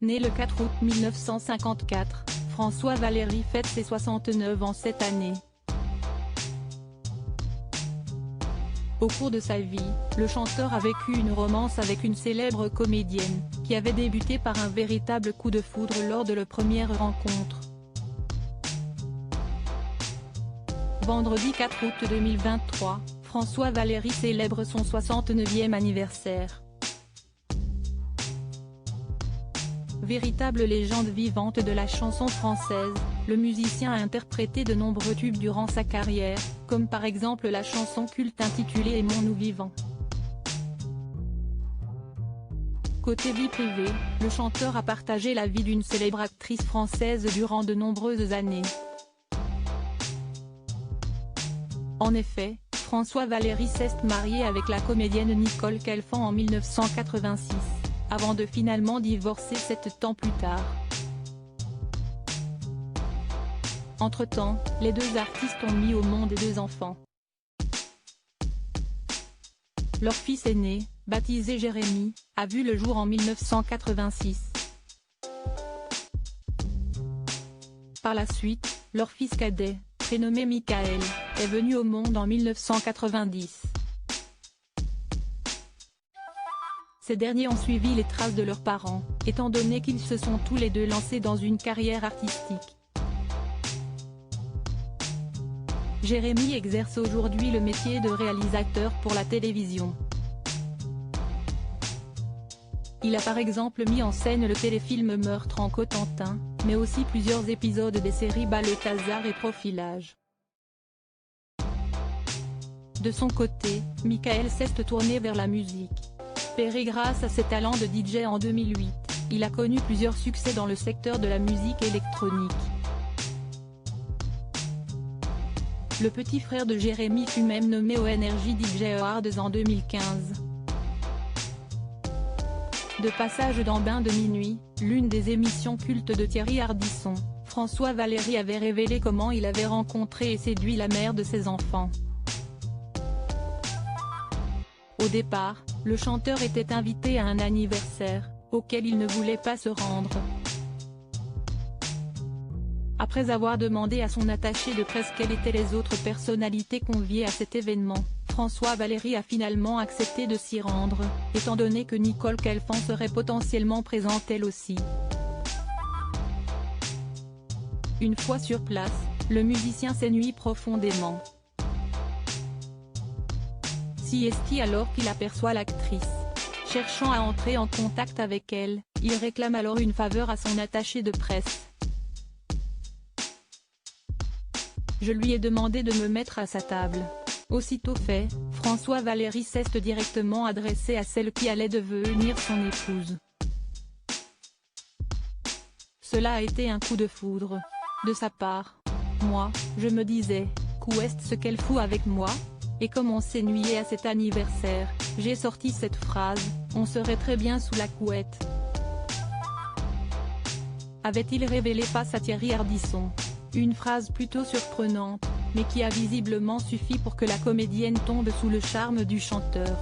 Né le 4 août 1954, François Valéry fête ses 69 ans cette année. Au cours de sa vie, le chanteur a vécu une romance avec une célèbre comédienne, qui avait débuté par un véritable coup de foudre lors de leur première rencontre. Vendredi 4 août 2023, François Valéry célèbre son 69e anniversaire. Véritable légende vivante de la chanson française, le musicien a interprété de nombreux tubes durant sa carrière, comme par exemple la chanson culte intitulée Aimons-nous vivants. Côté vie privée, le chanteur a partagé la vie d'une célèbre actrice française durant de nombreuses années. En effet, François Valéry s'est marié avec la comédienne Nicole Calfan en 1986, avant de finalement divorcer 7 ans plus tard. Entre-temps, les deux artistes ont mis au monde 2 enfants. Leur fils aîné, baptisé Jérémy, a vu le jour en 1986. Par la suite, leur fils cadet, prénommé Michael, est venu au monde en 1990. Ces derniers ont suivi les traces de leurs parents, étant donné qu'ils se sont tous les deux lancés dans une carrière artistique. Jérémy exerce aujourd'hui le métier de réalisateur pour la télévision. Il a par exemple mis en scène le téléfilm Meurtre en Cotentin, mais aussi plusieurs épisodes des séries Balthazar et Profilage. De son côté, Michael s'est tourné vers la musique. Repéré grâce à ses talents de DJ en 2008, il a connu plusieurs succès dans le secteur de la musique électronique. Le petit frère de Jérémy fut même nommé aux Energy DJ Awards en 2015. De passage dans Bain de minuit, l'une des émissions cultes de Thierry Ardisson, François Valéry avait révélé comment il avait rencontré et séduit la mère de ses enfants. Au départ, le chanteur était invité à un anniversaire, auquel il ne voulait pas se rendre. Après avoir demandé à son attaché de presse quelles étaient les autres personnalités conviées à cet événement, François Valéry a finalement accepté de s'y rendre, étant donné que Nicole Calfan serait potentiellement présente elle aussi. Une fois sur place, le musicien s'ennuie profondément. S'y est alors qu'il aperçoit l'actrice. Cherchant à entrer en contact avec elle, il réclame alors une faveur à son attaché de presse. Je lui ai demandé de me mettre à sa table. Aussitôt fait, François Valéry s'est directement adressé à celle qui allait devenir son épouse. Cela a été un coup de foudre. De sa part. Moi, je me disais, qu'est ce qu'elle fout avec moi ? Et comme on s'ennuyait à cet anniversaire, j'ai sorti cette phrase, on serait très bien sous la couette. Avait-il révélé face à Thierry Ardisson. Une phrase plutôt surprenante, mais qui a visiblement suffi pour que la comédienne tombe sous le charme du chanteur.